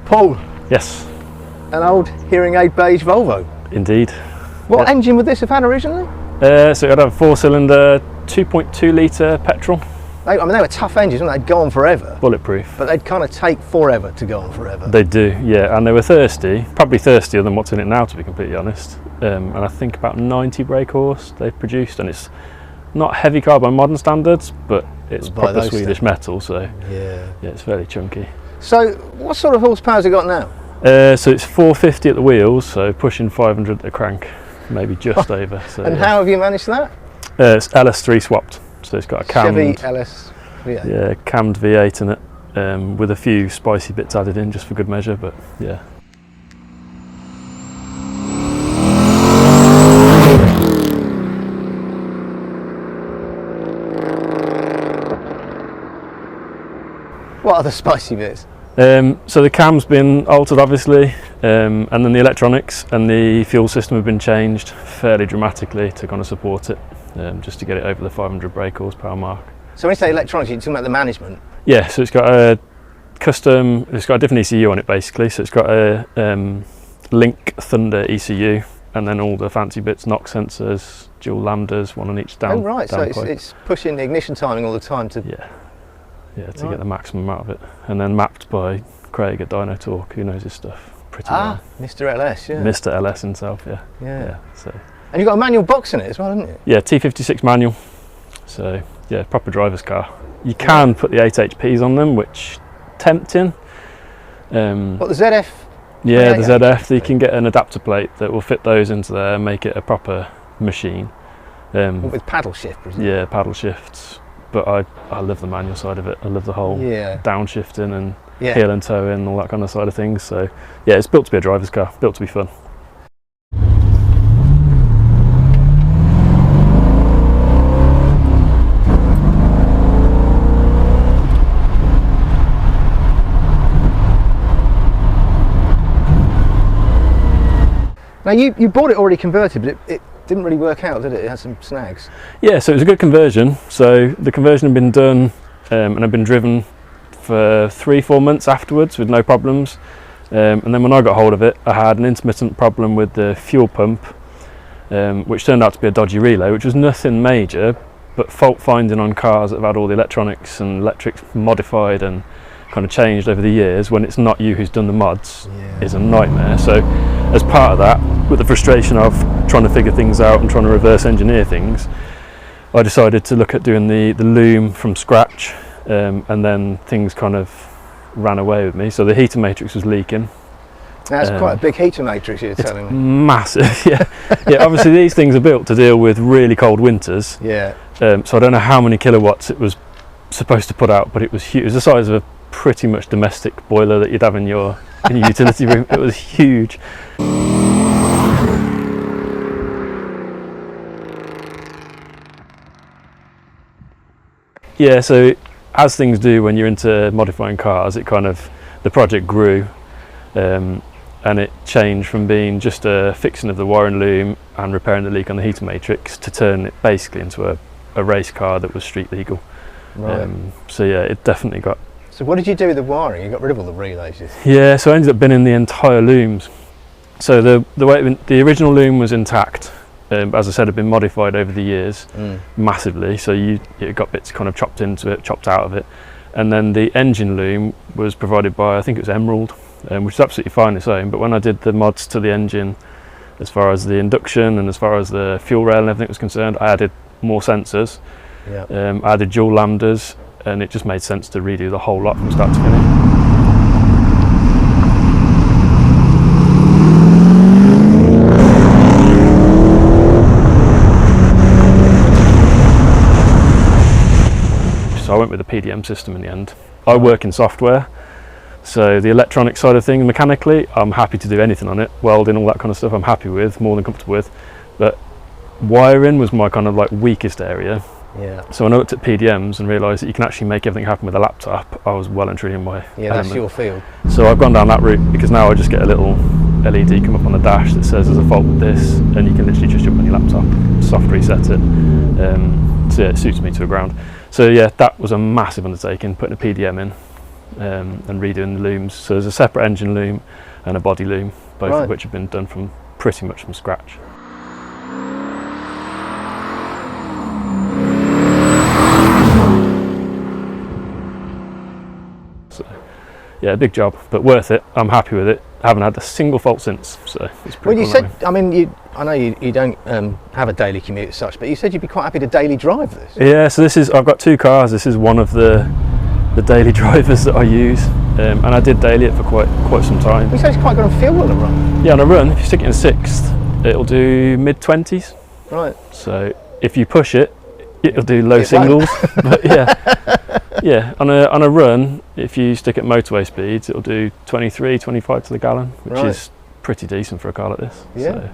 Paul. Yes. An old hearing aid beige Volvo. Indeed. What engine would this have had originally? So it had a 4-cylinder, 2.2 litre petrol. I mean, they were tough engines, weren't they? They'd go on forever. Bulletproof. But they'd kind of take forever to go on forever. They do, yeah, and they were thirsty, probably thirstier than what's in it now, to be completely honest. And I think about 90 brake horse they've produced, and it's not heavy car by modern standards, but it's proper Swedish metal, so yeah, it's fairly chunky. So what sort of horsepower has it got now? So it's 450 at the wheels, so pushing 500 at the crank, maybe just over. So, and how have you managed that? It's LS3 swapped, so it's got a cammed, Chevy LS3 V8. Yeah, cammed V8 in it, with a few spicy bits added in just for good measure, but yeah. What are the spicy bits? So the cam's been altered obviously, and then the electronics and the fuel system have been changed fairly dramatically to kind of support it, just to get it over the 500 brake horsepower mark. So when you say electronics, you're talking about the management? Yeah, so it's got a custom, it's got a different ECU on it basically, so it's got a Link Thunder ECU, and then all the fancy bits, knock sensors, dual lambdas, one on each down. Oh right, down so it's pushing the ignition timing all the time to... Yeah, to get the maximum out of it, and then mapped by Craig at Dyno Talk, who knows his stuff pretty well. Mr. LS, yeah. Mr. LS himself, yeah. So. And you've got a manual box in it as well, haven't you? Yeah, T56 manual. So yeah, proper driver's car. You can put the 8 HPs on them, which tempting. What, the ZF? Yeah, the ZF. You can get an adapter plate that will fit those into there and make it a proper machine. With paddle shift, presumably? Yeah, paddle shifts. But I love the manual side of it. I love the whole downshifting and heel and toe in, all that kind of side of things. So yeah, it's built to be a driver's car, built to be fun. Now you bought it already converted, but it didn't really work out, did it? It had some snags. Yeah, so it was a good conversion. So the conversion had been done and had been driven for 3-4 months afterwards with no problems. And then when I got hold of it, I had an intermittent problem with the fuel pump, which turned out to be a dodgy relay, which was nothing major, but fault finding on cars that have had all the electronics and electrics modified and kind of changed over the years when it's not you who's done the mods is a nightmare. So as part of that, with the frustration of trying to figure things out and trying to reverse engineer things, I decided to look at doing the loom from scratch, and then things kind of ran away with me. So the heater matrix was leaking. That's quite a big heater matrix you're telling me. Massive, yeah. Obviously these things are built to deal with really cold winters. Yeah. So I don't know how many kilowatts it was supposed to put out, but it was huge. It was the size of a pretty much domestic boiler that you'd have in your utility room. It was huge. Yeah, so as things do when you're into modifying cars, it kind of, the project grew, and it changed from being just a fixing of the wiring loom and repairing the leak on the heater matrix to turn it basically into a race car that was street legal. Right. So yeah, it definitely got... So what did you do with the wiring? You got rid of all the relays? Yeah, so I ended up binning the entire looms. So the way the original loom was intact, but as I said, had been modified over the years massively. So you got bits kind of chopped into it, chopped out of it, and then the engine loom was provided by, I think it was Emerald, which is absolutely fine its own. But when I did the mods to the engine, as far as the induction and as far as the fuel rail and everything was concerned, I added more sensors. I added dual lambdas, and it just made sense to redo the whole lot from start to finish. So I went with the PDM system in the end. I work in software, so the electronic side of things, mechanically, I'm happy to do anything on it. Welding, all that kind of stuff, I'm happy with, more than comfortable with. But wiring was my kind of like weakest area. Yeah. So when I looked at PDMs and realised that you can actually make everything happen with a laptop, I was well and truly in my element. That's your field. So I've gone down that route, because now I just get a little LED come up on the dash that says there's a fault with this, and you can literally just jump on your laptop, soft reset it. So yeah, it suits me to the ground. So yeah, that was a massive undertaking, putting a PDM in. and redoing the looms. So there's a separate engine loom and a body loom, both Right. of which have been done from pretty much from scratch. So yeah, a big job, but worth it. I'm happy with it. I haven't had a single fault since, so it's pretty Well, you cool said, that way. I mean, I know you don't have a daily commute as such, but you said you'd be quite happy to daily drive this. Yeah, so I've got 2 cars. This is one of the daily drivers that I use, and I did daily it for quite some time. You say it's quite good on fuel on a run. Yeah, on a run, if you stick it in 6th, it'll do mid-20s. Right. So if you push it, it'll do low It singles. But yeah, on a run, if you stick at motorway speeds, it'll do 23, 25 to the gallon, which Right. is pretty decent for a car like this. Yeah. So.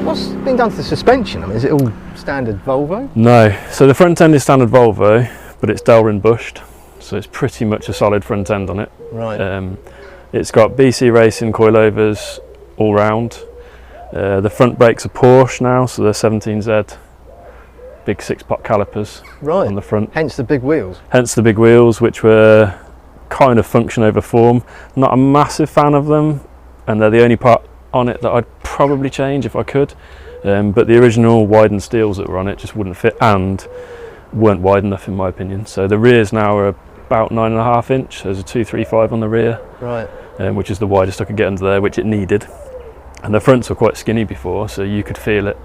What's been done to the suspension? I mean, is it all standard Volvo? No, so the front end is standard Volvo, but it's Delrin bushed, so it's pretty much a solid front end on it. Right. It's got BC Racing coilovers all round. The front brakes are Porsche now, so they're 17Z, big 6-pot calipers Right. on the front. Hence the big wheels. Hence the big wheels, which were kind of function over form. Not a massive fan of them, and they're the only part on it that I'd probably change if I could. But the original widened steels that were on it just wouldn't fit and weren't wide enough in my opinion. So the rears now are about 9.5 inch. There's a 235 on the rear, Right. which is the widest I could get under there, which it needed. And the fronts were quite skinny before, so you could feel it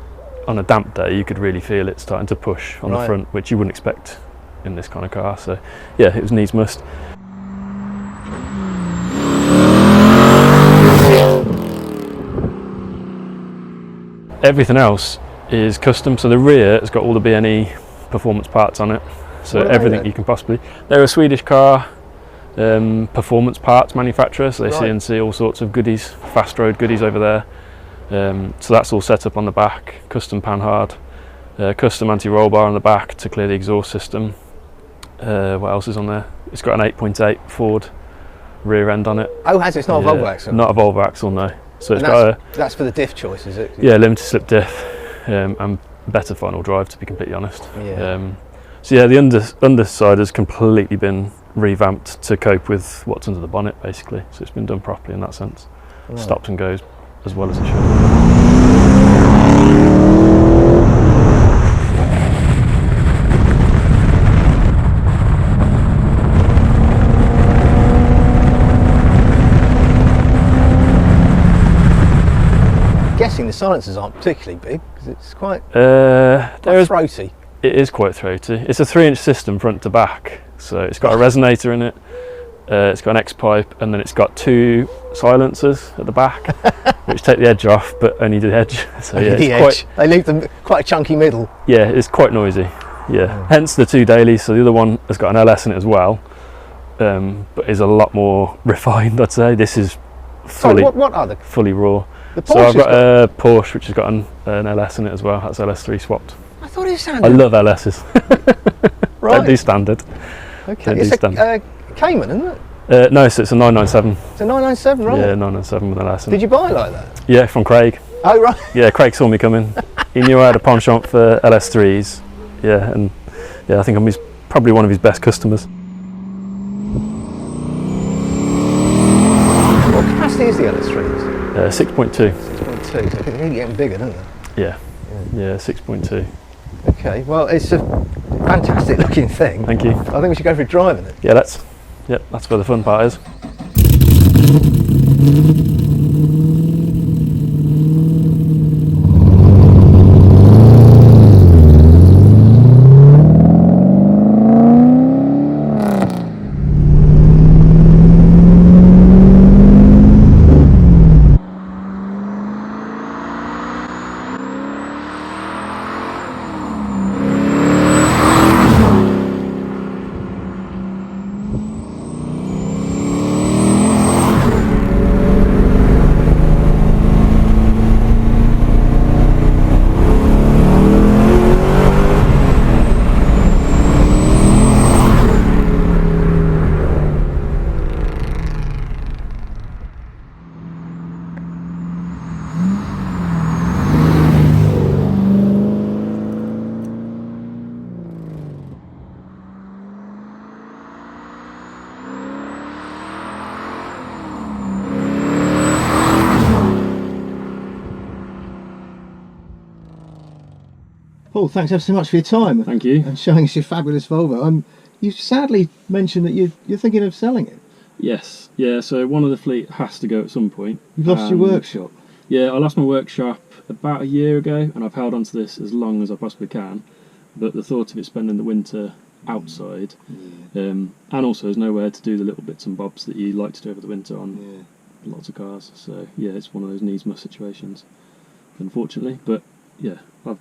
on a damp day. You could really feel it starting to push on the Right. front, which you wouldn't expect in this kind of car. So yeah, it was needs must. Everything else is custom, so the rear has got all the BNE performance parts on it, so What are they everything then? you can possibly. They're a Swedish car performance parts manufacturer, so they Right. CNC all sorts of goodies, fast road goodies over there. So that's all set up on the back, custom panhard, custom anti-roll bar on the back to clear the exhaust system. What else is on there? It's got an 8.8 Ford rear end on it. Oh, has it? It's not a Yeah, Volvo axle? Not a Volvo axle, no. So And it's got a that's for the diff choice, is it? yeah, limited slip diff, and better final drive, to be completely honest. Yeah. So yeah, the underside has completely been revamped to cope with what's under the bonnet, basically. So it's been done properly in that sense. Right. Stops and goes as well as it should. Guessing the silencers aren't particularly big because it's quite There is throaty. It is quite throaty. It's a 3-inch system front to back, so it's got a resonator in it, it's got an X-pipe, and then it's got 2 silencers at the back, which take the edge off, but only the edge. So yeah, The it's edge. quite, They leave them quite a chunky middle. yeah, it's quite noisy. Yeah, hence the 2 dailies. So the other one has got an LS in it as well, but is a lot more refined, I'd say. This is Sorry, fully what are the raw. The So I've Porsche's got a Porsche which has got an LS in it as well. That's LS3 swapped. I thought it I sounded love LSs. right. Don't do standard. Okay, don't it's do a standard. Cayman, isn't it? No, so it's a 997. It's a 997, right? Yeah, 997 with an LS in it. Did you buy it like that? Yeah, from Craig. Oh, right. Yeah, Craig saw me coming. He knew I had a penchant for LS3s. Yeah, and yeah, I think I'm probably one of his best customers. What capacity is the LS3? 6.2. 6.2. So they're getting bigger, don't they? Yeah, 6.2. Okay, well, it's a fantastic looking thing. Thank you. I think we should go for a drive in it. Yeah, that's where the fun part is. Paul, thanks ever so much for your time. Thank you. And showing us your fabulous Volvo. You sadly mentioned that you're thinking of selling it. Yes, yeah, so one of the fleet has to go at some point. You've lost your workshop. Yeah, I lost my workshop about a year ago, and I've held on to this as long as I possibly can. But the thought of it spending the winter outside, and also there's nowhere to do the little bits and bobs that you like to do over the winter on lots of cars. So yeah, it's one of those needs-must situations, unfortunately. But yeah, I've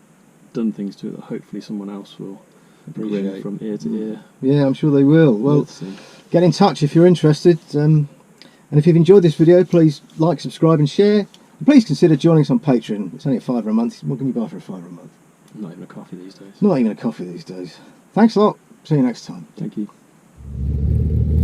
done things to it that hopefully someone else will appreciate from ear to ear. Yeah, I'm sure they will. Well, get in touch if you're interested. And if you've enjoyed this video, please like, subscribe and share. And please consider joining us on Patreon. It's only £5 a month. What can you buy for £5 a month? Not even a coffee these days. Not even a coffee these days. Thanks a lot. See you next time. Thank you.